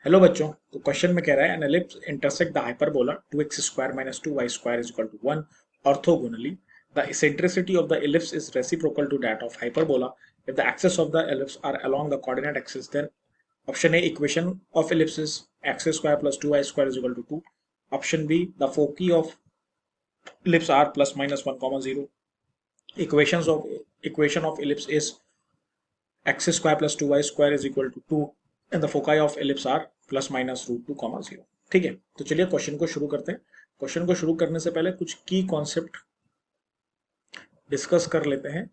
Hello बच्चों। तो question में कह रहा है an ellipse intersect the hyperbola 2x square minus 2y square is equal to 1 orthogonally the eccentricity of the ellipse is reciprocal to that of hyperbola if the axes of the ellipse are along the coordinate axis. Then option A, equation of ellipse is x square plus 2y square is equal to 2. Option B, the foci of ellipse are plus minus 1 comma 0. Equation of ellipse is x square plus 2y square is equal to 2 and the foci of ellipse are plus minus root two comma zero. ठीक है, तो चलिए question को शुरू करते हैं। Question को शुरू करने से पहले कुछ की कॉन्सेप्ट डिस्कस कर लेते हैं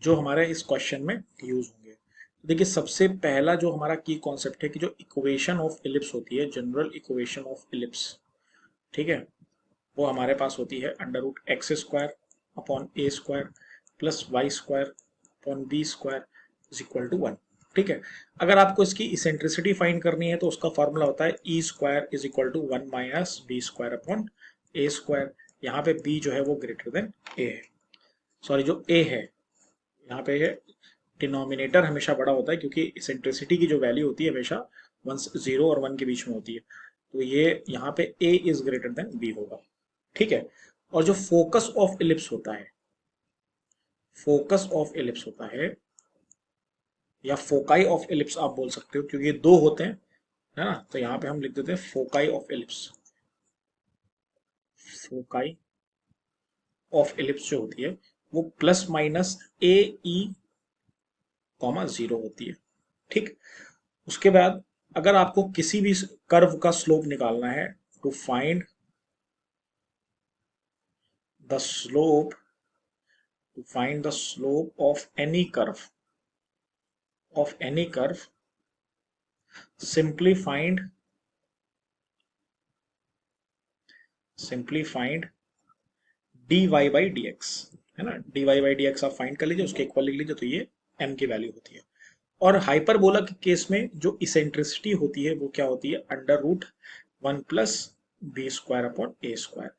जो हमारे इस क्वेश्चन में यूज होंगे। तो देखिए, सबसे पहला जो हमारा की कॉन्सेप्ट है कि जो इक्वेशन ऑफ इलिप्स होती है, जनरल इक्वेशन ऑफ इलिप्स, ठीक है, वो हमारे पास होती है under root x square upon A square plus y square upon b square is equal to 1। ठीक है, अगर आपको इसकी इसेंट्रिसिटी फाइंड करनी है तो उसका फॉर्मूला होता है E square is equal to 1 minus B square upon A square. यहाँ पे बी जो है वो ग्रेटर देन ए है, सॉरी जो ए है यहाँ पे है, डिनोमिनेटर हमेशा बड़ा होता है क्योंकि इसेंट्रिसिटी की जो वैल्यू होती है हमेशा 0 और 1 के बीच में होती है। तो ये यहाँ पे ए इज ग्रेटर देन बी होगा। ठीक है, और जो फोकस ऑफ इलिप्स होता है, फोकस ऑफ इलिप्स होता है या फोकाई ऑफ इलिप्स आप बोल सकते हो क्योंकि ये दो होते हैं, है ना। तो यहाँ पे हम लिख देते हैं foci of ellipse. Foci of ellipse जो होती है वो प्लस माइनस ए ई कॉमा जीरो होती है। ठीक, उसके बाद अगर आपको किसी भी कर्व का स्लोप निकालना है, to find the slope, to find the slope of any curve simply find dy by dx, है ना। dy by dx आप फाइंड कर लीजिए, उसके इक्वल लिख लीजिए, तो ये m की वैल्यू होती है। और हाइपरबोला के केस में जो इसेंट्रिसिटी होती है वो क्या होती है, under root 1 plus B square upon ए स्क्वायर।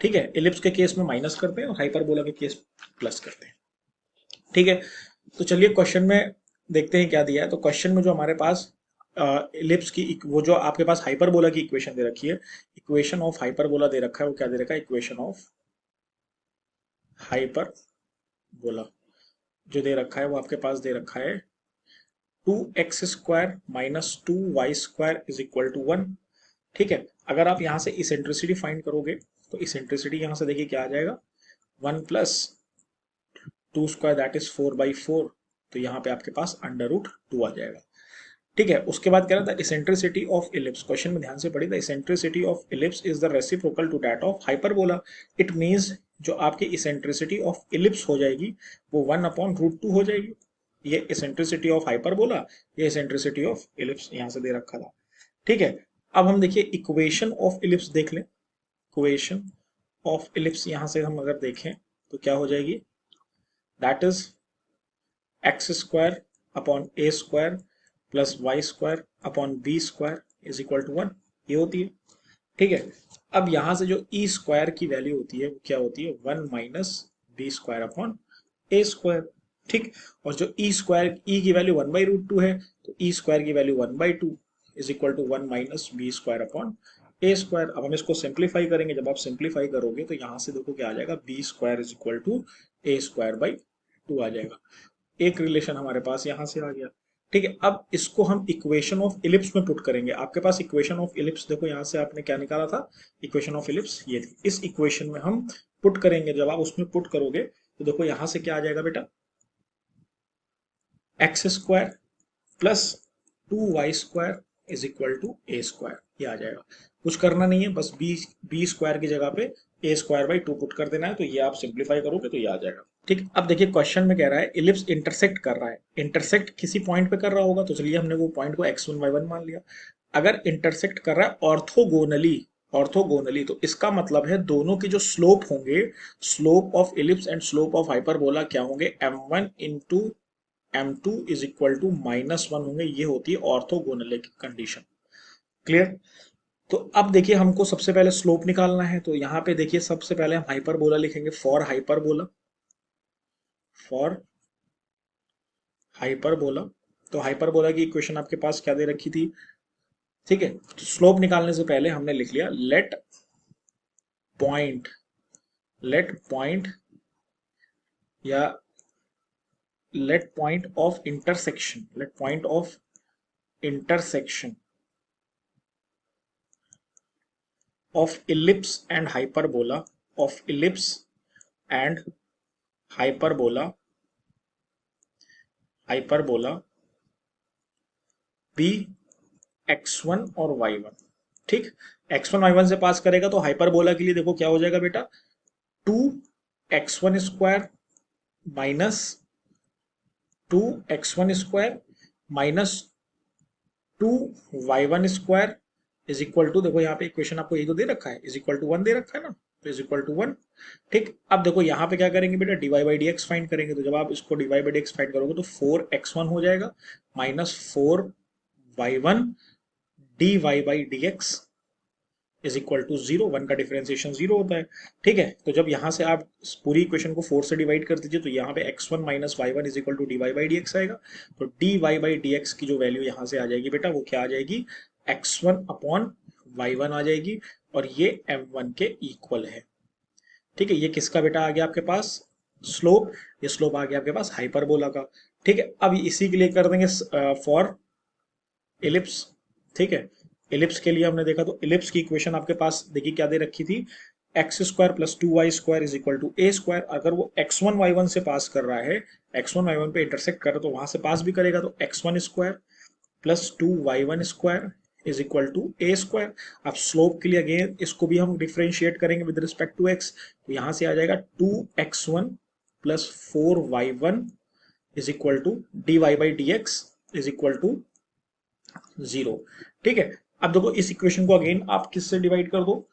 ठीक है, इलिप्स के केस में माइनस करते हैं और हाइपरबोला के केस प्लस करते हैं। ठीक है, तो चलिए क्वेश्चन में देखते हैं क्या दिया है। तो क्वेश्चन में जो हमारे पास इलिप्स की वो जो आपके पास हाइपरबोला की इक्वेशन दे रखी है, इक्वेशन ऑफ हाइपरबोला दे रखा है, वो क्या दे रखा है, इक्वेशन ऑफ हाइपरबोला जो दे रखा है वो आपके पास दे रखा है 2x minus 2y is equal to 1। ठीक है, अगर आप यहां से इसेंट्रिसिटी फाइंड करोगे तो इसेंट्रिसिटी यहां से देखिए क्या आ जाएगा, 1 प्लस 2 स्क्वायर दैट इज 4/4। तो यहाँ पे आपके पास अंडर रूट 2 आ जाएगा। ठीक है, उसके बाद कह रहा था इसेंट्रिसिटी ऑफ इलिप्स, क्वेश्चन में ध्यान से पढ़िए, the eccentricity of ellipse is the reciprocal to that of hyperbola. It means जो आपकी इसेंट्रिसिटी ऑफ इलिप्स हो जाएगी वो 1/√2 हो जाएगी। ये इसेंट्रिसिटी ऑफ हाइपरबोला, ये इसेंट्रिसिटी ऑफ इलिप्स यहाँ से दे रखा था। ठीक है, अब हम देखिए इक्वेशन ऑफ इलिप्स देख लें। इक्वेशन ऑफ इलिप्स यहाँ से हम अगर देखें तो क्या हो जाएगी, that is x square upon A square plus y square upon b square is equal to 1, ये होती है। ठीक है, अब यहां से जो ई स्क्वायर की वैल्यू होती है वो क्या होती है, 1 माइनस बी स्क्वायर अपॉन ए स्क्वायर। ठीक, और जो ई स्क्वायर ई की वैल्यू 1/√2 है, तो ई स्क्वायर की value 1/2 is equal to 1 minus B square upon A square. अब हम इसको सिंप्लीफाई करेंगे, जब आप सिंप्लीफाई करोगे तो यहां से देखो क्या आ जाएगा, b square is equal to a square by 2 आ जाएगा। एक रिलेशन हमारे पास यहां से आ गया। ठीक है, अब इसको हम इक्वेशन ऑफ इलिप्स में पुट करेंगे। आपके पास इक्वेशन ऑफ इलिप्स देखो, यहां से आपने क्या निकाला था, इक्वेशन ऑफ इलिप्स ये थी। इस इक्वेशन में हम पुट करेंगे, जब आप उसमें पुट करोगे तो देखो यहां से क्या आ जाएगा बेटा, x square plus 2y square is equal to a square, ये आ जाएगा। कुछ करना नहीं है, बस बी स्क्वायर की जगह पे ए स्क्वायर बाई 2 पुट कर देना है, तो ये आप सिंप्लीफाई करोगे तो ये आ जाएगा। ठीक, अब देखिए क्वेश्चन में कह रहा है इलिप्स इंटरसेक्ट कर रहा है, इंटरसेक्ट किसी पॉइंट पे कर रहा होगा, तो चलिए हमने वो पॉइंट को x1 y1 मान लिया। अगर इंटरसेक्ट कर रहा है ऑर्थोगोनली, ऑर्थोगोनली तो इसका मतलब है दोनों के जो स्लोप होंगे, slope of ellipse and slope of hyperbola क्या होंगे, m1 into m2 is equal to -1 होंगे। ये होती है ऑर्थोगोनल की कंडीशन। क्लियर। तो अब देखिए हमको सबसे पहले स्लोप निकालना है, तो यहाँ पे देखिए सबसे पहले हम हाइपरबोला लिखेंगे, फॉर हाइपरबोला, फॉर हाइपरबोला। तो हाइपरबोला की इक्वेशन आपके पास क्या दे रखी थी, ठीक है, तो स्लोप निकालने से पहले हमने लिख लिया पॉइंट लेट पॉइंट या let point of intersection of ellipse and hyperbola of ellipse and hyperbola be x1 और y1। ठीक, x1 y1 से पास करेगा तो हाइपरबोला के लिए देखो क्या हो जाएगा बेटा, 2x1 square minus 2x1 square minus 2y1 square is equal to, देखो यहाँ पे इक्वेशन आपको ये तो दे रखा है, इज इक्वल टू 1 दे रखा है ना, तो इज इक्वल टू 1। ठीक, अब देखो यहाँ पे क्या करेंगे बेटा, d y d x find करेंगे, तो जब आप इसको d y d x find करोगे तो 4x1 हो जाएगा minus 4y1 d y by d x is equal to 0। 1 का डिफरेंशिएशन 0 होता है। ठीक है, तो जब यहाँ से आप पूरी इक्वेशन को 4 से डिवाइड कर दीजिए तो यहाँ पे x1 minus y1 is equal to d y by d x आएगा। तो d y by d x की जो वैल्यू यहाँ से आ जाएगी बेटा, वो क्या आ जाएगी, x1 अपॉन y1 आ जाएगी, और ये m1 के इक्वल है। ठीक है, ये किसका बेटा आ गया आपके पास, स्लोप, ये स्लोप आ गया आपके पास हाइपरबोला का। ठीक है, अब इसी के लिए कर देंगे फॉर एलिप्स। ठीक है, एलिप्स के लिए हमने देखा तो एलिप्स की इक्वेशन आपके पास देखिए क्या दे रखी थी, x square plus 2y square is equal to a square. अगर वो x1 y1 से पास कर रहा है, x1 y1 पे इंटरसेक्ट कर रहा है, तो वहां से पास भी करेगा, तो x1 square plus 2y1 square is equal to a square. अब स्लोप के लिए अगेन इसको भी हम डिफ्रेंशिएट करेंगे विद रिस्पेक्ट टू x, तो यहां से आ जाएगा 2x1 plus 4y1 is equal to d y by d x is equal to 0। ठीक है, अब देखो इस इक्वेशन को अगेन आप किससे डिवाइड कर दो,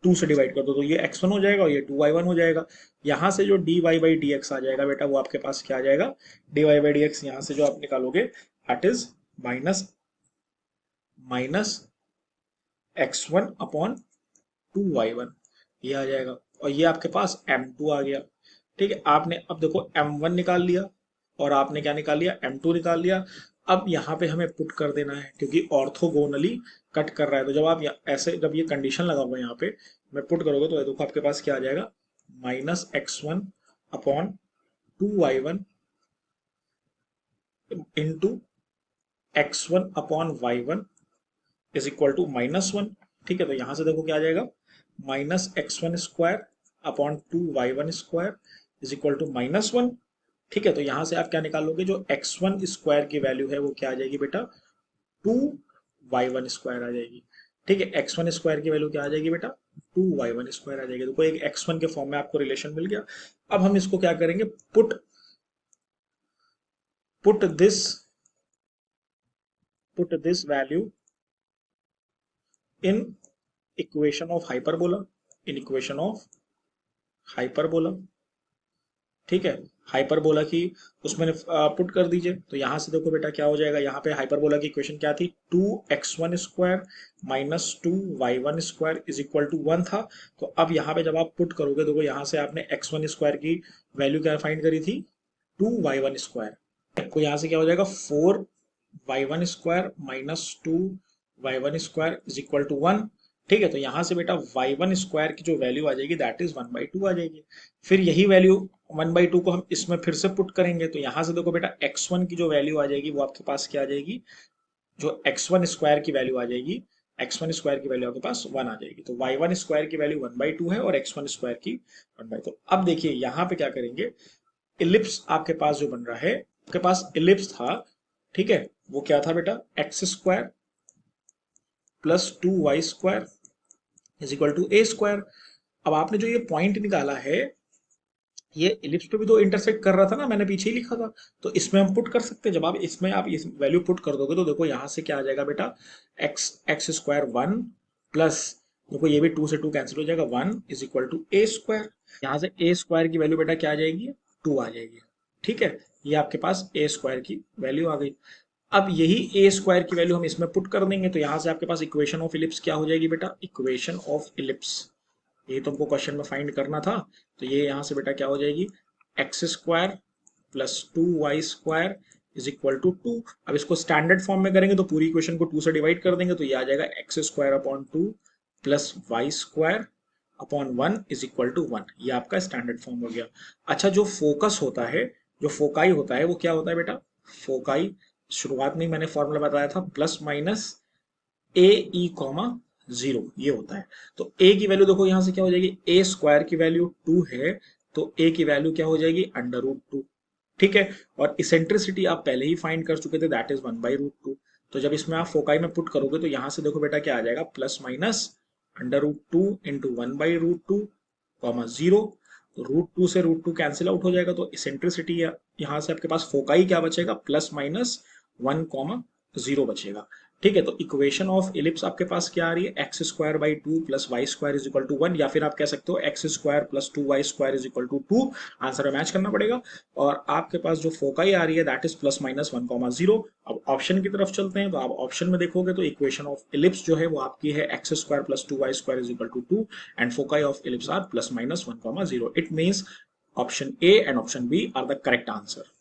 2 से डिवाइड कर दो, तो ये x1 हो जाएगा और ये 2y1 हो जाएगा। यहां से जो dy बाई डी एक्स आ जाएगा बेटा, वो आपके पास क्या आ जाएगा, dy बाई डी एक्स यहां से जो आप निकालोगे that is minus x1 upon 2y1, ये आ जाएगा, और ये आपके पास m2 आ गया। ठीक है, आपने अब देखो m1 निकाल लिया और आपने क्या निकाल लिया, m2 निकाल लिया। अब यहाँ पे हमें पुट कर देना है क्योंकि ऑर्थोगोनली कट कर रहा है, तो जब आप ऐसे जब ये कंडीशन लगाओगे यहाँ पे मैं पुट करोगे तो देखो आपके पास क्या आ जाएगा, minus x1 upon 2y1 into x1 upon y1 is equal to -1। ठीक है, तो यहां से देखो क्या आ जाएगा, minus x1 square upon 2y1 square is equal to -1। ठीक है, तो यहां से आप क्या निकालोगे, जो x1 स्क्वायर की वैल्यू है वो क्या आ जाएगी बेटा, 2y1 स्क्वायर आ जाएगी। ठीक है, x1 स्क्वायर की वैल्यू क्या आ जाएगी बेटा, 2y1 स्क्वायर आ जाएगी। तो कोई एक x1 के फॉर्म में आपको रिलेशन मिल गया। अब हम इसको क्या करेंगे, put this value in equation of hyperbola. ठीक है, हाइपरबोला की उसमें पुट कर दीजिए, तो यहां से देखो बेटा क्या हो जाएगा, यहाँ पे हाइपरबोला की इक्वेशन क्या थी, 2x1 square minus 2y1 square is equal to 1 था। तो अब यहाँ पे जब आप पुट करोगे, देखो यहाँ से आपने x1 स्क्वायर की वैल्यू क्या फाइंड करी थी, 2y1 स्क्वायर, तो यहाँ से क्या हो जाएगा, 4y1 square minus 2y1 square is equal to 1। ठीक है, तो यहां से बेटा y1 स्क्वायर की जो वैल्यू आ जाएगी दैट इज 1/2 आ जाएगी। फिर यही वैल्यू 1/2 को हम इसमें फिर से पुट करेंगे, तो यहां से देखो बेटा x1 की जो वैल्यू आ जाएगी वो आपके पास क्या आ जाएगी, जो x1 स्क्वायर की वैल्यू आ जाएगी, x1 स्क्वायर की वैल्यू आपके पास 1 आ जाएगी। तो y1 स्क्वायर की वैल्यू 1/2 है और x1 स्क्वायर की 1/2। अब देखिए यहाँ पे क्या करेंगे, इलिप्स आपके पास जो बन रहा है, आपके पास इलिप्स था, ठीक है, वो क्या था बेटा, x square plus 2y square is equal to a square. अब आपने जो ये पॉइंट निकाला है, ये इलिप्स पे भी तो इंटरसेक्ट कर रहा था ना, मैंने पीछे ही लिखा था, तो इसमें हम पुट कर सकते हैं। जब आप इसमें आप इस वैल्यू पुट कर दोगे तो देखो यहाँ से क्या आ जाएगा बेटा, एक्स स्क्वायर 1 प्लस, देखो ये भी 2 से 2 कैंसिल हो जाएगा, 1 is equal to a square. यहाँ से ए स्क्वायर की वैल्यू बेटा क्या आ जाएगी, 2 आ जाएगी। ठीक है, ये आपके पास ए स्क्वायर की वैल्यू आ गई। अब यही ए स्क्वायर की वैल्यू हम इसमें पुट कर देंगे, तो यहां से आपके पास इक्वेशन ऑफ इलिप्स क्या हो जाएगी बेटा, इक्वेशन ऑफ इलिप्स, ये तो हमको क्वेश्चन में फाइंड करना था। तो ये यहां से बेटा क्या हो जाएगी, x square plus 2y square is equal to 2। अब इसको स्टैंडर्ड फॉर्म में करेंगे तो पूरी इक्वेशन को 2 से डिवाइड कर देंगे तो ये आ जाएगा x square upon 2 plus y square upon 1 is equal to 1। ये आपका स्टैंडर्ड फॉर्म हो गया। अच्छा, जो फोकस होता है, जो फोकाई होता है वो क्या होता है बेटा? फोकाई शुरुआत में मैंने फॉर्मूला बताया था, प्लस माइनस ए ई कॉमा 0, ये होता है। तो ए की वैल्यू देखो यहां से क्या हो जाएगी, ए स्क्वायर की वैल्यू 2 है तो ए की वैल्यू क्या हो जाएगी, अंडर रूट 2। ठीक है, और इसेंट्रिसिटी आप पहले ही फाइंड कर चुके थे, दैट इज 1/√2। तो जब इसमें आप फोकाई में पुट करोगे तो यहां से देखो बेटा क्या आ जाएगा, plus minus under root 2 into 1/√2 comma 0। तो रूट 2 से रूट 2 कैंसिल आउट हो जाएगा, तो इसेंट्रिसिटी यहां से आपके पास फोकाई क्या बचेगा, प्लस माइनस 1,0 बचेगा। ठीक है, तो इक्वेशन ऑफ इलिप्स आपके पास क्या आ रही है, x square by 2 plus y square is equal to 1, या फिर आप कह सकते हो x square plus 2 y square is equal to 2। Answer में मैच करना पड़ेगा। और आपके पास जो फोकाई आ रही है दैट इज प्लस माइनस 1,0। अब ऑप्शन की तरफ चलते हैं, तो आप ऑप्शन में देखोगे तो इक्वेशन ऑफ इलिप्स जो है वो आपकी है x square plus 2 y square is equal to 2 and foci of ellipse are plus minus 1,0। It means option A and option B are the correct answer.